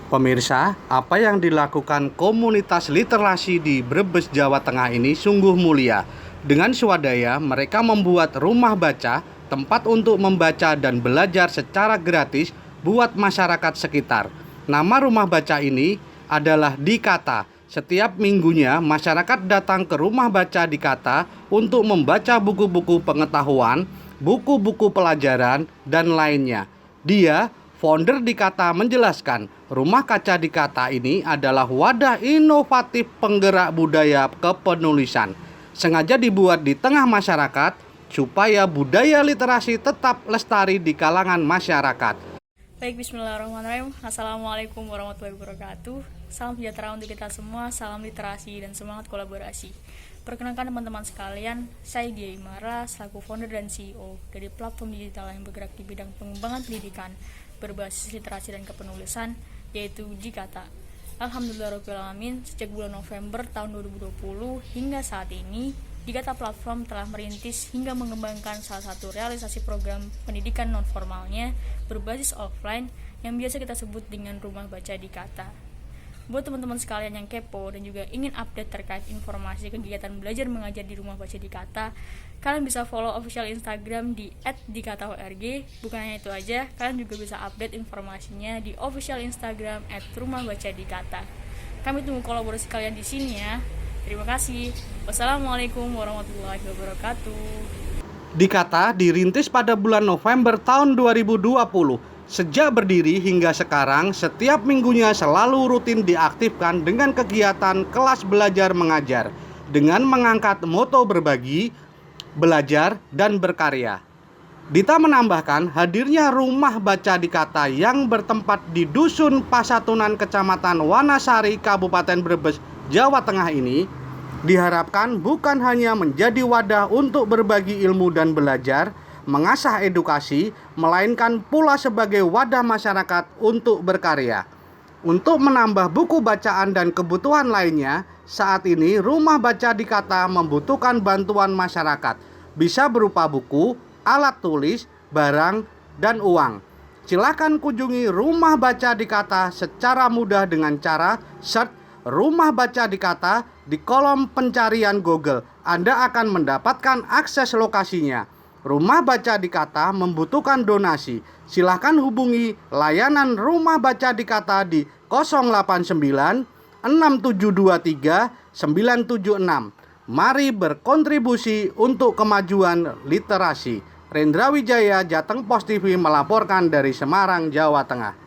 Pemirsa, apa yang dilakukan komunitas literasi di Brebes, Jawa Tengah ini sungguh mulia. Dengan swadaya, mereka membuat rumah baca, tempat untuk membaca dan belajar secara gratis buat masyarakat sekitar. Nama rumah baca ini adalah Dikata. Setiap minggunya, masyarakat datang ke rumah baca Dikata untuk membaca buku-buku pengetahuan, buku-buku pelajaran, dan lainnya. Dia, founder Dikata, menjelaskan, rumah kaca Dikata ini adalah wadah inovatif penggerak budaya kepenulisan. Sengaja dibuat di tengah masyarakat supaya budaya literasi tetap lestari di kalangan masyarakat. Baik, bismillahirrahmanirrahim. Assalamualaikum warahmatullahi wabarakatuh. Salam sejahtera untuk kita semua, salam literasi dan semangat kolaborasi. Perkenalkan teman-teman sekalian, saya Dia Imara selaku founder dan CEO dari platform digital yang bergerak di bidang pengembangan pendidikan berbasis literasi dan kepenulisan, yaitu Dikata. Alhamdulillahirrahmanirrahim, sejak bulan November tahun 2020 hingga saat ini, Dikata Platform telah merintis hingga mengembangkan salah satu realisasi program pendidikan non-formalnya berbasis offline yang biasa kita sebut dengan Rumah Baca Dikata. Buat teman-teman sekalian yang kepo dan juga ingin update terkait informasi kegiatan belajar mengajar di Rumah Baca Dikata, kalian bisa follow official Instagram di @dikata.org. Bukan hanya itu aja, kalian juga bisa update informasinya di official Instagram @rumahbacadikata. Kami tunggu kolaborasi kalian di sini ya. Terima kasih. Wassalamualaikum warahmatullahi wabarakatuh. Dikata dirintis pada bulan November tahun 2020. Sejak berdiri hingga sekarang, setiap minggunya selalu rutin diaktifkan dengan kegiatan kelas belajar mengajar dengan mengangkat moto berbagi, belajar, dan berkarya. Dita menambahkan, hadirnya rumah baca Dikata yang bertempat di Dusun Pasatunan Kecamatan Wanasari, Kabupaten Brebes, Jawa Tengah ini diharapkan bukan hanya menjadi wadah untuk berbagi ilmu dan belajar, mengasah edukasi, melainkan pula sebagai wadah masyarakat untuk berkarya. Untuk menambah buku bacaan dan kebutuhan lainnya, saat ini Rumah Baca Dikata membutuhkan bantuan masyarakat, bisa berupa buku, alat tulis, barang, dan uang. Silakan kunjungi Rumah Baca Dikata secara mudah dengan cara search Rumah Baca Dikata di kolom pencarian Google. Anda akan mendapatkan akses lokasinya. Rumah Baca Dikata membutuhkan donasi. Silakan hubungi layanan Rumah Baca Dikata di 089 6723 976. Mari berkontribusi untuk kemajuan literasi. Rendra Wijaya, Jateng Pos TV melaporkan dari Semarang, Jawa Tengah.